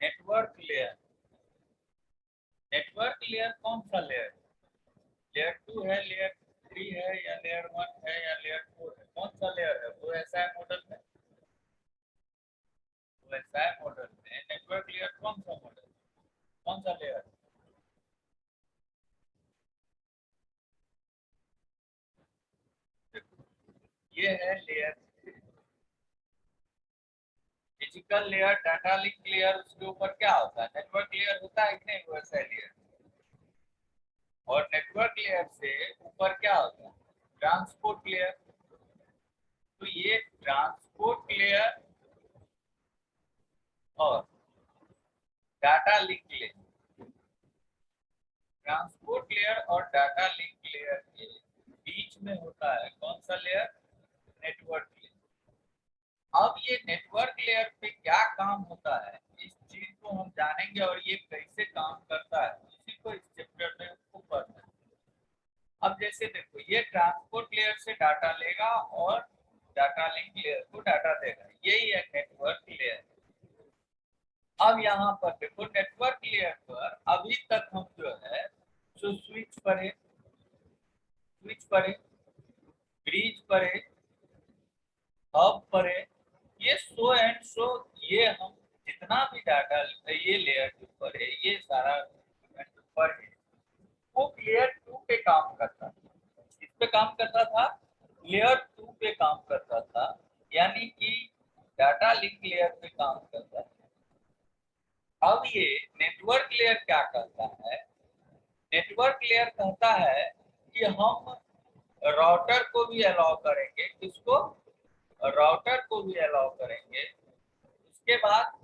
Network layer. Network layer कौन सा layer? Layer 2 है, लेयर 3 है, या लेयर 1 है, या लेयर 4 है? कौन सा लेयर है? वो ऐसा है मॉडल में, वो ऐसा है मॉडल में नेटवर्क लेयर कौन सा मॉडल, कौन सा लेयर? ये है layer physical layer, data link layer. उसके ऊपर क्या होता है? नेटवर्क लेयर होता है कि नहीं? वैसा लेयर। और नेटवर्क लेयर से ऊपर क्या होता है? Transport layer. तो ये ट्रांसपोर्ट लेयर और data link layer, transport layer और डाटा लिंक लेयर के बीच में होता है कौन सा लेयर? Network layer. अब ये नेटवर्क लेयर पे क्या काम होता है, इस चीज को हम जानेंगे, और ये कैसे काम करता है इसी को इस चैप्टर में हमको पढ़ना है। अब जैसे देखो, ये ट्रांसपोर्ट लेयर से डाटा लेगा और डाटा लिंक लेयर को डाटा देगा, यही है नेटवर्क लेयर। अब यहाँ पर देखो, नेटवर्क लेयर पर अभी तक हम जो है जो स्विच पढ़े, स्विच पढ़े, ब्रिज पढ़े, हब पढ़े, ये सो एंड सो, ये हम जितना भी डाटा ये लेयर जो पढ़े, ये सारा पढ़े, वो लेयर 2 पे काम करता था। किस पे काम करता था? लेयर 2 पे काम करता था, यानी कि डाटा लिंक लेयर पे काम करता था। अब ये नेटवर्क लेयर क्या करता है? नेटवर्क लेयर कहता है कि हम राउटर को भी अलाउ करेंगे, किसको? राउटर को भी अलाउ करेंगे। उसके बाद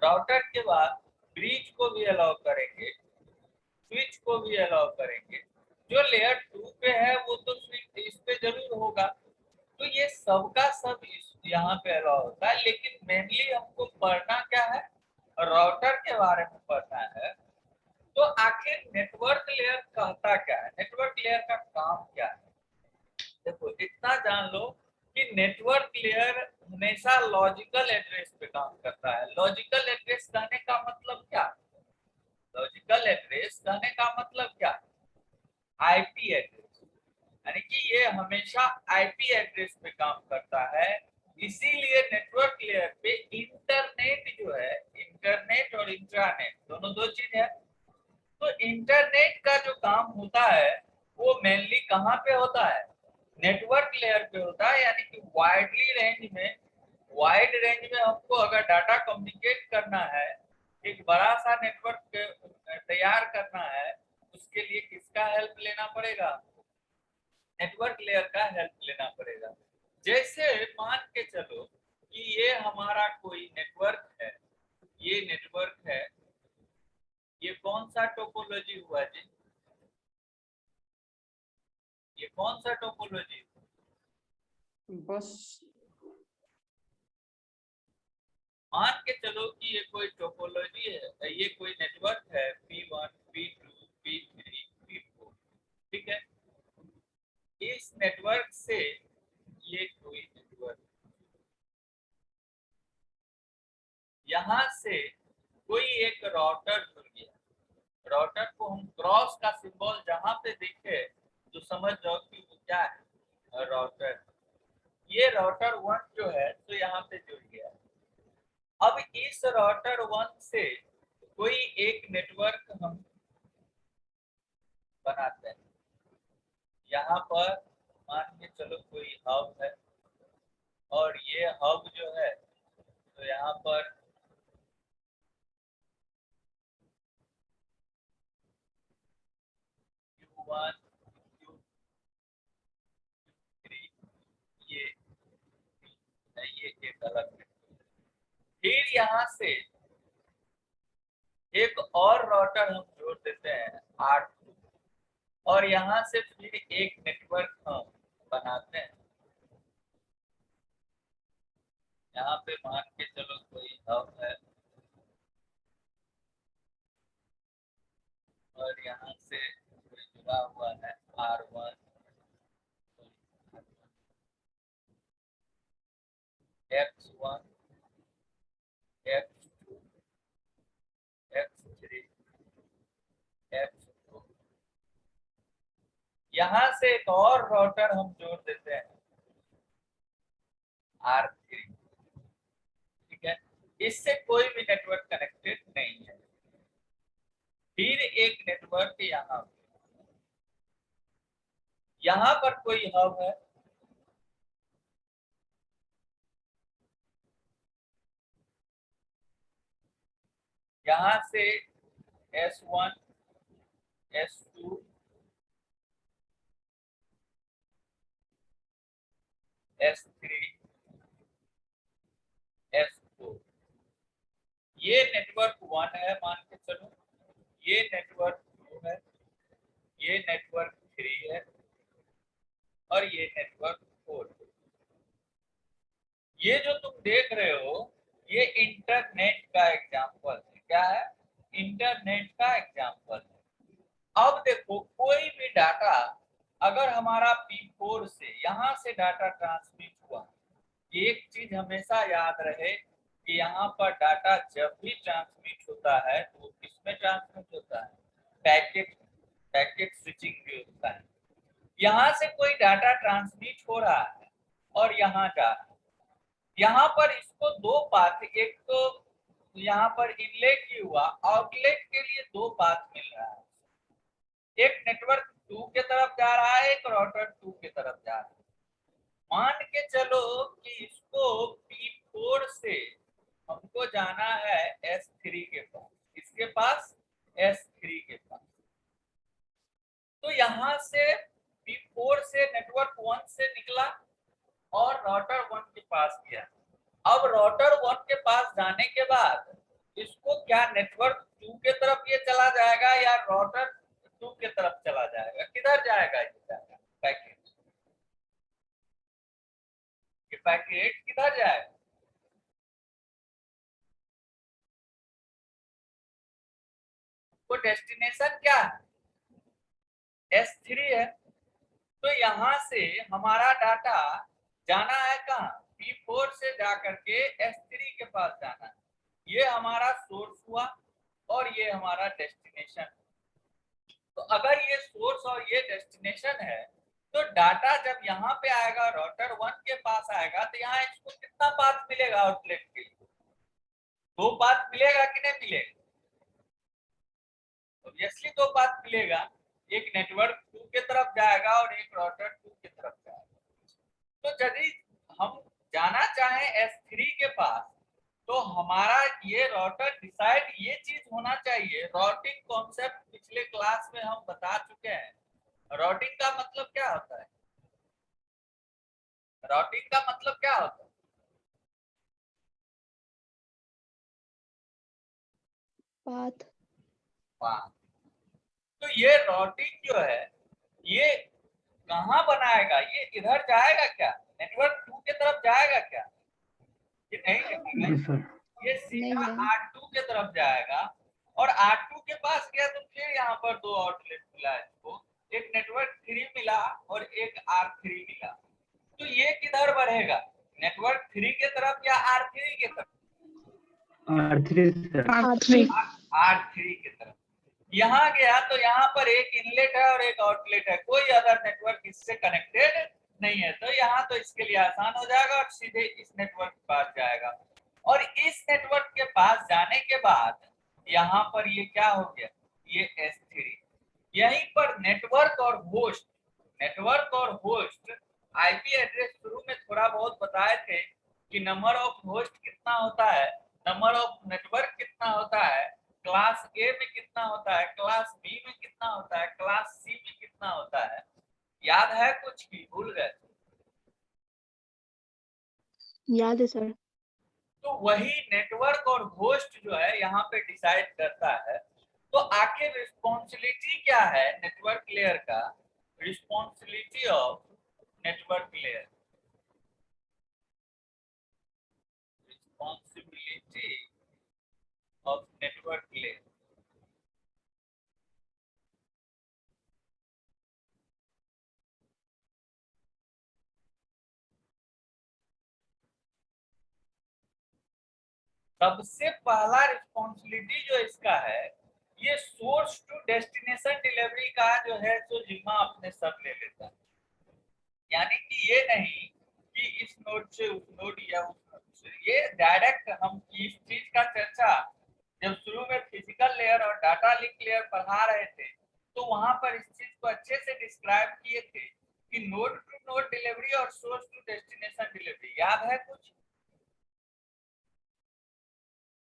राउटर के बाद ब्रिज को भी अलाउ करेंगे, स्विच को भी अलाउ करेंगे। जो लेयर 2 पे है वो तो स्विच इस पे जरूर होगा। तो ये सबका सब यहाँ पे अलाउ होता है, लेकिन मेनली हमको पढ़ना क्या है? राउटर के बारे में पढ़ना है। तो आखिर नेटवर्क लेयर कहता क्या है, नेटवर्क लेयर का काम क्या है? देखो, इतना जान लो कि नेटवर्क लेयर हमेशा लॉजिकल एड्रेस पे काम करता है। लॉजिकल एड्रेस कहने का मतलब क्या? लॉजिकल एड्रेस कहने का मतलब क्या? आईपी एड्रेस, यानी कि ये हमेशा आईपी एड्रेस पे काम करता है। इसीलिए नेटवर्क लेयर पे इंटरनेट जो है, इंटरनेट और इंट्रानेट दोनों दो चीज है। तो इंटरनेट का जो काम होता है वो मेनली कहाँ पे होता है? नेटवर्क लेयर पे होता है, यानी कि वाइडली रेंज में, वाइड रेंज में हमको अगर डाटा कम्युनिकेट करना है, एक बड़ा सा नेटवर्क तैयार करना है, उसके लिए किसका हेल्प लेना पड़ेगा? नेटवर्क लेयर का हेल्प लेना पड़ेगा। जैसे मान के चलो कि ये हमारा कोई नेटवर्क है, ये नेटवर्क है, ये कौन सा टोपोलॉजी हुआ जी? ये कौन सा टोपोलॉजी? बस मान के चलो कि ये कोई टोपोलॉजी है, ये कोई नेटवर्क है P1, P2, P3, P4, ठीक है। इस नेटवर्क से ये कोई नेटवर्क, यहाँ से कोई एक राउटर जुड़ गया। राउटर को हम क्रॉस का सिंबल जहां पे दिखे तो समझ जाओ कि वो क्या है, राउटर। ये राउटर 1 जो है तो यहाँ पे जुड़ गया। अब इस राउटर 1 से कोई एक नेटवर्क हम बनाते हैं। यहाँ पर मान के चलो कोई हब है, और ये हब जो है तो यहाँ पर Q1, Q3, ये एक अलग है। फिर यहाँ से एक और राउटर हम जोड़ देते हैं R2, और यहाँ से फिर एक नेटवर्क हम बनाते हैं। यहाँ पे मान के चलो कोई हब है, और यहाँ से कोई जुड़ा हुआ है R1, X1, यहां से एक और राउटर हम जोड़ देते हैं R3, ठीक है। इससे कोई भी नेटवर्क कनेक्टेड नहीं है। फिर एक नेटवर्क यहाँ पर कोई हब है, यहाँ से S1 S2 S3 S4, ये नेटवर्क 1 है मान के चलो, ये नेटवर्क 2 है, ये नेटवर्क 3 है और ये नेटवर्क 4 है। ये जो तुम देख रहे हो ये इंटरनेट का एग्जांपल है। क्या है? इंटरनेट का एग्जांपल है। अब देखो कोई भी डाटा अगर हमारा P4 से यहाँ से डाटा ट्रांसमिट हुआ, एक चीज हमेशा याद रहे कि यहाँ पर डाटा जब भी ट्रांसमिट होता है तो किसमें ट्रांसमिट होता है? पैकेट, पैकेट स्विचिंग भी होता है। यहाँ से कोई डाटा ट्रांसमिट हो रहा है और यहाँ जा रहा है, यहाँ पर इसको दो पाथ, एक तो यहाँ पर इनलेट ही हुआ, आउटलेट के लिए दो पाथ मिल रहा है। एक नेटवर्क 2 के तरफ जा रहा है, एक राउटर 2 के तरफ जा रहा है। मान के चलो कि इसको P4 से हमको जाना है S3 के पास, इसके पास S3 के पास। तो यहाँ से P4 से नेटवर्क 1 से निकला और राउटर 1 के पास गया। अब राउटर 1 के पास जाने के बाद इसको क्या नेटवर्क 2 के तरफ ये चला जाएगा या राउटर 2 के तरफ चला जाएगा? किधर जाएगा ये डाटा? पैकेट, ये पैकेट किधर जाएगा? वो डेस्टिनेशन क्या है? S3 है। तो यहाँ से हमारा डाटा जाना है कहाँ? P4 से जाकर के S3 के पास जाना है। ये हमारा सोर्स हुआ और ये हमारा डेस्टिनेशन। तो अगर ये सोर्स और ये डेस्टिनेशन है तो डाटा जब यहाँ पे आएगा राउटर 1 के पास आएगा तो यहाँ इसको कितना पाथ मिलेगा आउटलेट के लिए? दो पाथ मिलेगा कि नहीं मिलेगा? ऑब्वियसली दो पाथ मिलेगा, एक नेटवर्क 2 के तरफ जाएगा और एक राउटर 2 के तरफ जाएगा। तो यदि हम जाना चाहें S3 के पास तो हमारा ये राउटर डिसाइड, ये चीज होना चाहिए। राउटिंग कॉन्सेप्ट पिछले क्लास में हम बता चुके हैं। राउटिंग का मतलब क्या होता है? राउटिंग का मतलब क्या होता है? पाथ। पाथ। तो ये राउटिंग जो है ये कहाँ बनाएगा? ये इधर जाएगा क्या? नेटवर्क 2 के तरफ जाएगा क्या? ये नहीं जाएगा, ये सीधा R2 के तरफ जाएगा और R2 के पास गया तो फिर यहाँ पर दो आउटलेट मिला है इसको, एक नेटवर्क 3 मिला और एक R3 मिला। तो ये किधर बढ़ेगा? नेटवर्क 3 के तरफ या R3 के तरफ? R3 के तरफ। यहाँ गया तो यहाँ पर एक इनलेट है और एक आउटलेट है, कोई अदर नेटवर्क इससे कनेक्टेड नहीं है। तो यहाँ तो इसके लिए आसान हो जाएगा और सीधे इस नेटवर्क के पास जाएगा। और इस नेटवर्क के पास जाने के बाद यहाँ पर ये क्या हो गया? ये S3। यहीं पर नेटवर्क और होस्ट, नेटवर्क और होस्ट आईपी एड्रेस शुरू में थोड़ा बहुत बताए थे कि नंबर ऑफ होस्ट कितना होता है, नंबर ऑफ नेटवर्क कितना होता है, क्लास ए में कितना होता है, क्लास बी में कितना होता है, क्लास सी में कितना होता है। याद है कुछ की भूल गए? याद है सर। तो वही नेटवर्क और होस्ट जो है यहाँ पे डिसाइड करता है। तो आखिर रिस्पॉन्सिबिलिटी क्या है नेटवर्क लेयर का? Responsibility of network layer, responsibility of network layer. सबसे पहला रिस्पॉन्सिबिलिटी जो इसका है ये सोर्स टू डेस्टिनेशन डिलीवरी का जो है जो जिम्मा अपने सब ले लेता है। यानी कि ये नहीं कि इस नोड से उस नोड या उस नोड से, ये डायरेक्ट हम इस चीज का चर्चा जब शुरू में फिजिकल लेयर और डाटा लिंक लेयर पढ़ा रहे थे तो वहां पर इस चीज को अच्छे से डिस्क्राइब किए थे कि नोड टू नोड डिलीवरी और सोर्स टू डेस्टिनेशन डिलीवरी, याद है कुछ?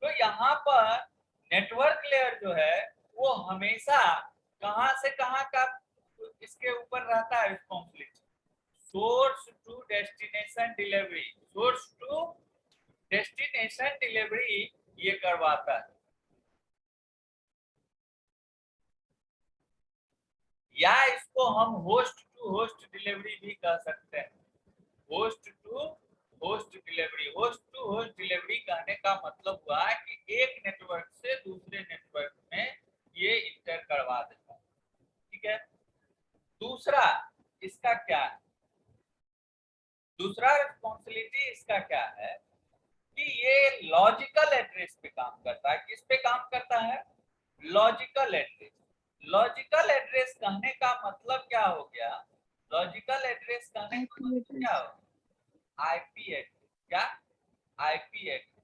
तो यहाँ पर नेटवर्क लेयर जो है वो हमेशा कहां से कहां का इसके ऊपर रहता है responsibility, source to destination delivery, source to destination delivery ये करवाता है। या इसको हम होस्ट टू होस्ट डिलीवरी भी कह सकते हैं, host to host delivery. Host to host delivery कहने का मतलब हुआ कि एक नेटवर्क से दूसरे नेटवर्क में ये इंटर करवा देता है, ठीक है। दूसरा इसका क्या है, दूसरा रिस्पॉन्सिबिलिटी इसका क्या है कि ये लॉजिकल एड्रेस पे काम करता है। किस पे काम करता है? Logical address. लॉजिकल एड्रेस कहने का मतलब क्या हो गया? लॉजिकल एड्रेस कहने का आईपी मतलब क्या एड्रेस। हो? IP address. क्या? IP address.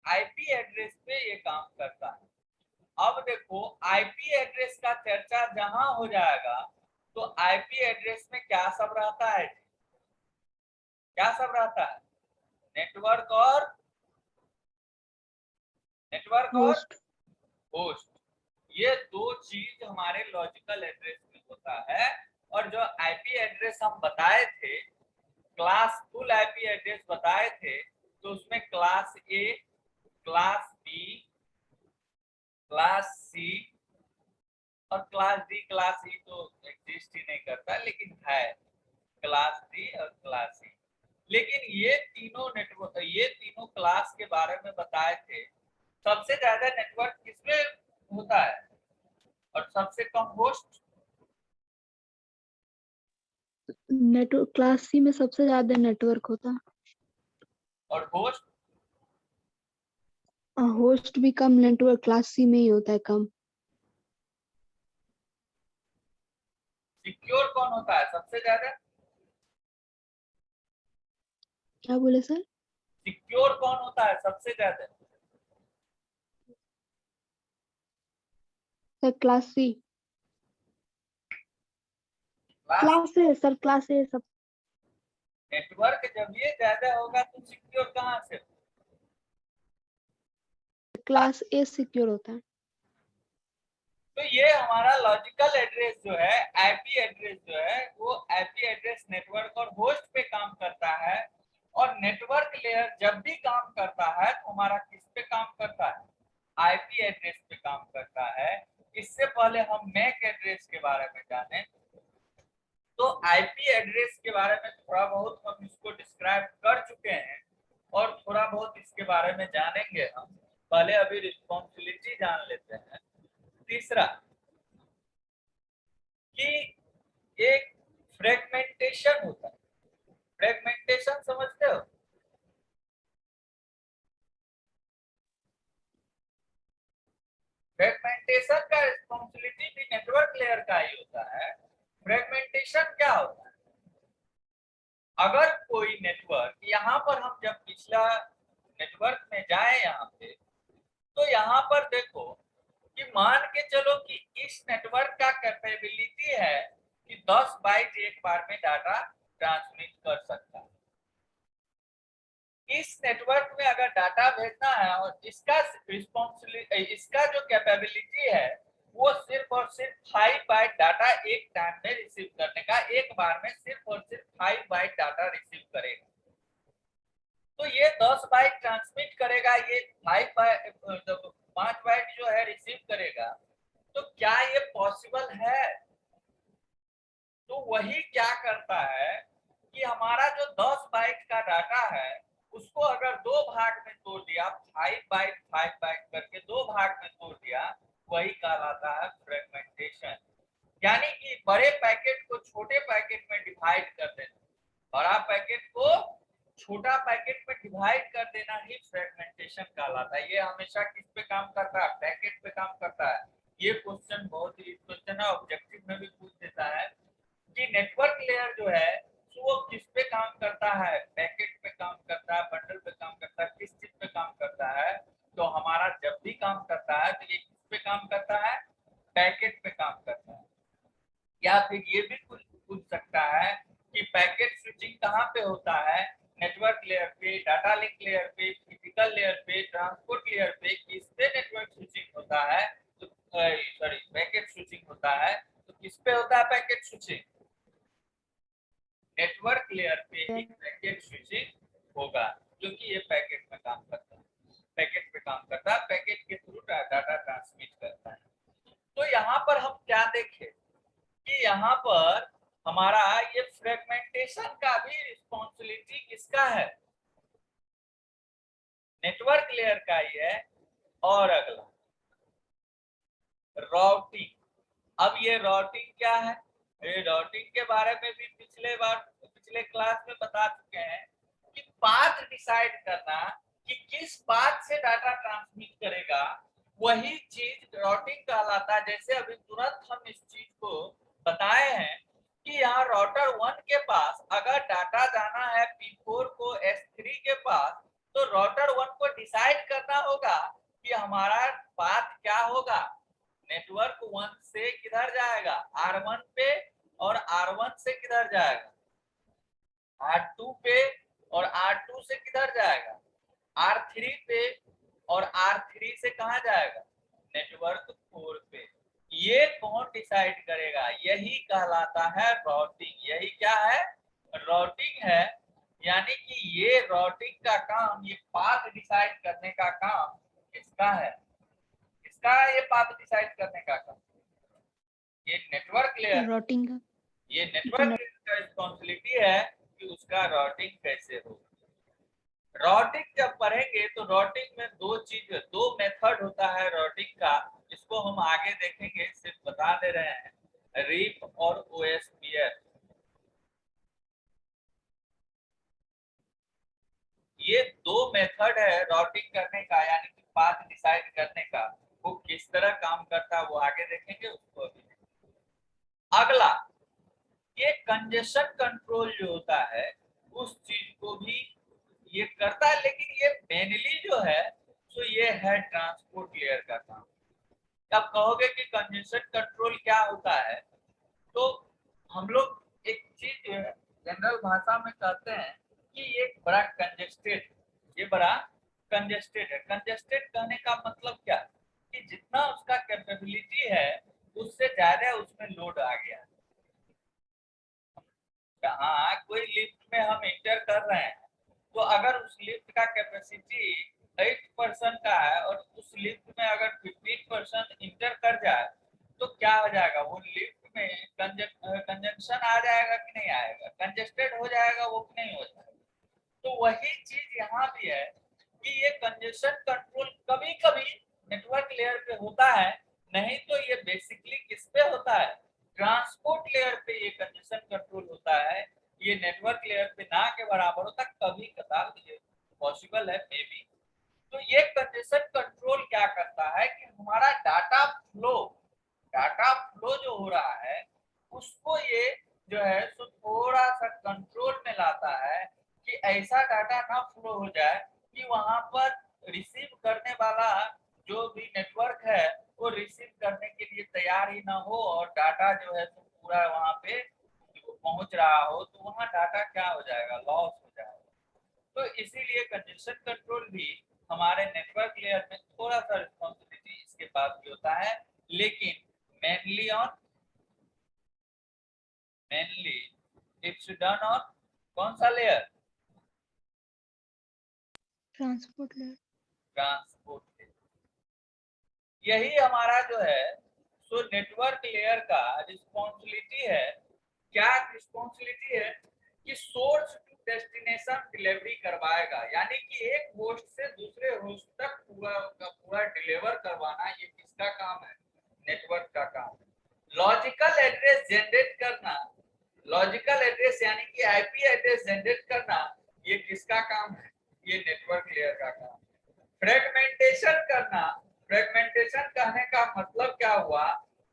आईपी एड्रेस पे ये काम करता है। अब देखो आईपी एड्रेस का चर्चा जहां हो जाएगा तो आईपी एड्रेस में क्या सब रहता है? क्या सब रहता है? नेटवर्क और होस्ट। होस्ट, ये दो चीज हमारे लॉजिकल एड्रेस में होता है। और जो आईपी एड्रेस हम बताए थे, क्लास फुल आईपी एड्रेस बताए थे, तो उसमें class A, class B, class C और क्लास डी। क्लास ई तो एग्जिस्ट ही नहीं करता लेकिन है क्लास डी और क्लास ई। लेकिन ये तीनों नेटवर्क, ये तीनों क्लास के बारे में बताए थे। सबसे ज्यादा नेटवर्क किसमें होता है और सबसे कम होस्ट? नेटवर्क क्लास सी में सबसे ज्यादा नेटवर्क होता है और होस्ट? और होस्ट भी कम, नेटवर्क क्लास सी में ही होता है कम। सिक्योर कौन होता है सबसे ज्यादा? क्या बोले सर? सिक्योर कौन होता है सबसे ज्यादा? Sir class C. Class A sir, class A सब। नेटवर्क जब ये ज्यादा होगा तो सिक्योर कहाँ से? क्लास ए सिक्योर होता है। तो ये हमारा लॉजिकल एड्रेस जो है, आईपी एड्रेस जो है, वो आईपी एड्रेस नेटवर्क और होस्ट पे काम करता है। और नेटवर्क लेयर जब भी काम करता है तो हमारा किस पे काम करता है? आईपी एड्रेस पे काम करता है। इससे पहले हम मैक एड्रेस के बारे में जाने, तो आईपी एड्रेस के बारे में थोड़ा बहुत हम इसको डिस्क्राइब कर चुके हैं और थोड़ा बहुत इसके बारे में जानेंगे हम। पहले अभी रिस्पॉन्सिबिलिटी जान लेते हैं। तीसरा कि एक फ्रेगमेंटेशन होता है। फ्रेगमेंटेशन समझते हो? फ्रेगमेंटेशन का रिस्पॉन्सिबिलिटी भी नेटवर्क लेयर का ही होता है। फ्रेगमेंटेशन क्या होता है? अगर कोई नेटवर्क, यहाँ पर हम जब पिछला नेटवर्क में जाए यहाँ पे, तो यहाँ पर देखो कि मान के चलो कि इस नेटवर्क का कैपेबिलिटी है कि 10 बाइट एक बार में डाटा ट्रांसमिट कर सकता है। इस नेटवर्क में अगर डाटा भेजना है और इसका रिस्पॉन्सिबिलिटी, इसका जो कैपेबिलिटी है वो सिर्फ और सिर्फ 5 बाइट डाटा एक टाइम में रिसीव करने का, एक बार में सिर्फ और सिर्फ 5 बाइट डाटा रिसीव करेगा। तो ये 10 बाइट ट्रांसमिट करेगा, ये 5 बाइट जो है रिसीव करेगा। तो क्या ये पॉसिबल है? तो वही क्या करता है कि हमारा जो 10 बाइट का डाटा है उसको अगर दो भाग में तोड़ दिया, 5 बाइट करके दो भाग में तोड़ दिया, वही कहलाता है फ्रेगमेंटेशन। यानी कि बड़े पैकेट को छोटे पैकेट में डिवाइड कर देना, बड़ा पैकेट को छोटा पैकेट में डिवाइड कर देना ही फ्रेगमेंटेशन कहलाता है। ये हमेशा किस पे काम करता है? पैकेट पे काम करता है? ये क्वेश्चन बहुत ही क्वेश्चन है, ऑब्जेक्टिव में भी पूछ देता है कि नेटवर्क लेयर जो है वो किस पे काम करता है, पैकेट पे काम करता है, बंडल पे काम करता है, किस चीज पे काम करता है? तो हमारा जब भी काम करता है तो ये किस पे काम करता है? पैकेट पे काम करता है। या फिर ये भी पूछ सकता है कि पैकेट स्विचिंग कहाँ पे होता है? नेटवर्क लेयर पे, डाटा लिंक लेयर पे, फिजिकल लेयर पे, ट्रांसपोर्ट लेयर पे, किस पे नेटवर्क स्विचिंग होता है? तो सॉरी पैकेट स्विचिंग होता है, तो किस पे होता है पैकेट स्विचिंग? नेटवर्क लेयर पे ही पैकेट स्विचिंग होगा, क्योंकि ये पैकेट में काम करता है, पैकेट पे काम करता है, पैकेट के थ्रू डाटा ट्रांसमिट करता है। तो यहाँ पर हम क्या देखें कि यहाँ पर हमारा ये फ्रेगमेंटेशन का भी रिस्पॉन्सिबिलिटी किसका है? नेटवर्क लेयर का ही है। और अगला राउटिंग। अब ये राउटिंग क्या है? ये राउटिंग के बारे में भी पिछले क्लास में बता चुके हैं कि पाथ डिसाइड करना कि किस पाथ से डाटा ट्रांसमिट करेगा, वही चीज राउटिंग कहलाता है। जैसे अभी तुरंत हम इस चीज को बताए हैं कि यहाँ राउटर 1 के पास अगर डाटा जाना है P4 को S3 के पास, तो राउटर 1 को डिसाइड करना होगा कि हमारा पाथ क्या होगा। नेटवर्क 1 से किधर जाएगा? R1 पे, और R1 से किधर जाएगा? R2 पे, और R2 से किधर जाएगा? R3 पे, और R3 से कहां जाएगा? नेटवर्क 4 पे। ये कौन डिसाइड करेगा? यही कहलाता है राउटिंग। यही क्या है? राउटिंग है। यानी कि ये राउटिंग का काम, ये पाथ डिसाइड करने का काम किसका है? किसका है ये पाथ डिसाइड करने का काम? ये नेटवर्क लेयर, राउटिंग का। ये नेटवर्क लेयर का रिस्पॉन्सिबिलिटी है कि उसका राउटिंग कैसे हो। राउटिंग जब पढ़ेंगे तो राउटिंग में दो मेथड होता है राउटिंग का, जिसको हम आगे देखेंगे, सिर्फ बता दे रहे हैं, रीप और OSPF। ये दो मेथड है राउटिंग करने का, यानी कि पाथ डिसाइड करने का। वो किस तरह काम करता है वो आगे देखेंगे, उसको अभी अगला ये कंजेशन कंट्रोल जो होता है उस चीज को भी ये करता है, लेकिन ये मेनली जो है तो ये है ट्रांसपोर्ट लेयर का काम। अब कहोगे कि कंजेशन कंट्रोल क्या होता है, तो हम लोग एक चीज जनरल भाषा में कहते हैं कि ये बड़ा कंजेस्टेड, ये बड़ा कंजेस्टेड है। कंजेस्टेड कहने का मतलब क्या? कि जितना उसका कैपेबिलिटी है उससे ज्यादा उसमें लोड आ गया। हाँ, कोई लिफ्ट में हम इंटर कर रहे हैं, तो अगर उस लिफ्ट का कैपेसिटी 8% का है और उस लिफ्ट में अगर 15% इंटर कर जाए, तो क्या हो जाएगा? वो लिफ्ट में कंजंक्शन आ जाएगा कि नहीं आएगा? कंजेस्टेड हो जाएगा वो कि नहीं हो जाएगा? तो वही चीज यहाँ भी है कि ये कंजेशन कंट्रोल कभी कभी नेटवर्क लेयर पे होता है, नहीं तो ये बेसिकली किस पे होता है? ट्रांसपोर्ट लेयर पे ये कंजेशन कंट्रोल होता है। ये नेटवर्क लेयर पे ना के बराबर होता, कभी कभार ये पॉसिबल है, मे बी। तो ये कंजेशन कंट्रोल क्या करता है कि हमारा डाटा फ्लो जो हो रहा है उसको ये जो है तो थोड़ा सा कंट्रोल में लाता है कि ऐसा डाटा ना फ्लो हो जाए कि वहां पर रिसीव करने वाला जो भी नेटवर्क है वो रिसीव करने के लिए तैयार ही ना हो, और डाटा जो है तो पूरा वहां पे पहुंच रहा हो, तो वहां डाटा क्या हो जाएगा? लॉस हो जाएगा। तो इसीलिए कंजेशन कंट्रोल भी हमारे नेटवर्क लेयर में थोड़ा सा रिस्पॉन्सिबिलिटी इसके पास भी होता है, लेकिन मेनली इट्स डन ऑन कौन सा layer? Transport layer. Transport layer. यही हमारा जो है सो नेटवर्क लेयर का रिस्पॉन्सिबिलिटी है। क्या रिस्पॉन्सिबिलिटी है? कि सोर्स टू डेस्टिनेशन डिलीवरी करवाएगा, यानी कि एक होस्ट से दूसरे होस्ट तक पूरा डिलीवर करवाना, ये किसका काम है? नेटवर्क का काम है। लॉजिकल एड्रेस जनरेट करना, लॉजिकल एड्रेस यानी कि आईपी एड्रेस जनरेट करना, ये किसका काम है? ये नेटवर्क लेयर का काम है। फ्रेगमेंटेशन करना, फ्रेगमेंटेशन कहने का मतलब क्या हुआ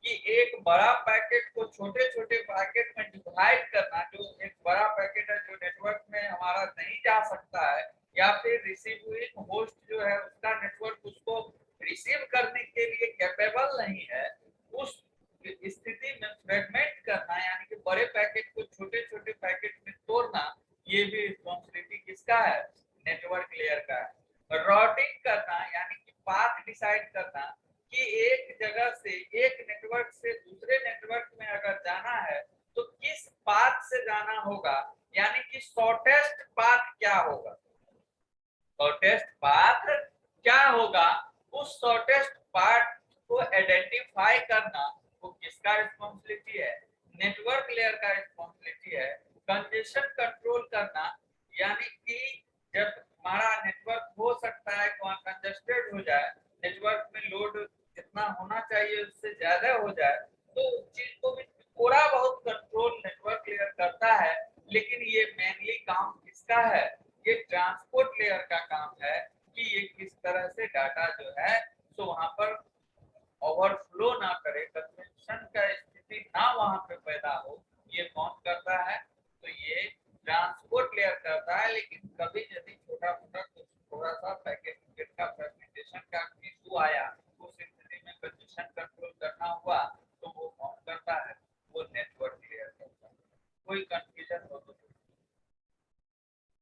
कि एक बड़ा पैकेट को छोटे छोटे पैकेट में डिवाइड करना। जो एक बड़ा पैकेट है जो नेटवर्क में हमारा नहीं जा सकता है, या फिर रिसीविंग होस्ट जो है उसका नेटवर्क उसको रिसीव करने के लिए कैपेबल नहीं है, उस स्थिति में फ्रेगमेंट करना यानी कि बड़े पैकेट को छोटे छोटे पैकेट में तोड़ना, ये भी रिस्पॉन्सिबिलिटी किसका है? नेटवर्क लेयर का है। राउटिंग करना यानी कि पाथ डिसाइड करना कि एक जगह से, एक नेटवर्क से दूसरे नेटवर्क में अगर जाना है तो किस पाथ से जाना होगा, यानी कि शॉर्टेस्ट पाथ क्या होगा। शॉर्टेस्ट पाथ क्या होगा, उस शॉर्टेस्ट पाथ को आइडेंटिफाई करना वो किसका रिस्पॉन्सिबिलिटी है? नेटवर्क लेयर का रिस्पॉन्सिबिलिटी है। कंजेशन कंट्रोल करना यानी कि जब हमारा नेटवर्क हो सकता है वहां कंजेस्टेड हो जाए, नेटवर्क में लोड जितना होना चाहिए उससे ज्यादा हो जाए, तो उस चीज को भी थोड़ा बहुत कंट्रोल नेटवर्क लेयर करता है। लेकिन ये मेनली काम किसका है? ये ट्रांसपोर्ट लेयर का काम है कि ये किस तरह से डाटा जो है तो वहां पर ओवरफ्लो ना करे, कंजम्पशन का स्थिति ना वहां पे पैदा हो। ये कौन करता है? तो ये ट्रांसपोर्ट लेयर करता है। लेकिन कभी यदि छोटा मोटा कुछ थोड़ा सा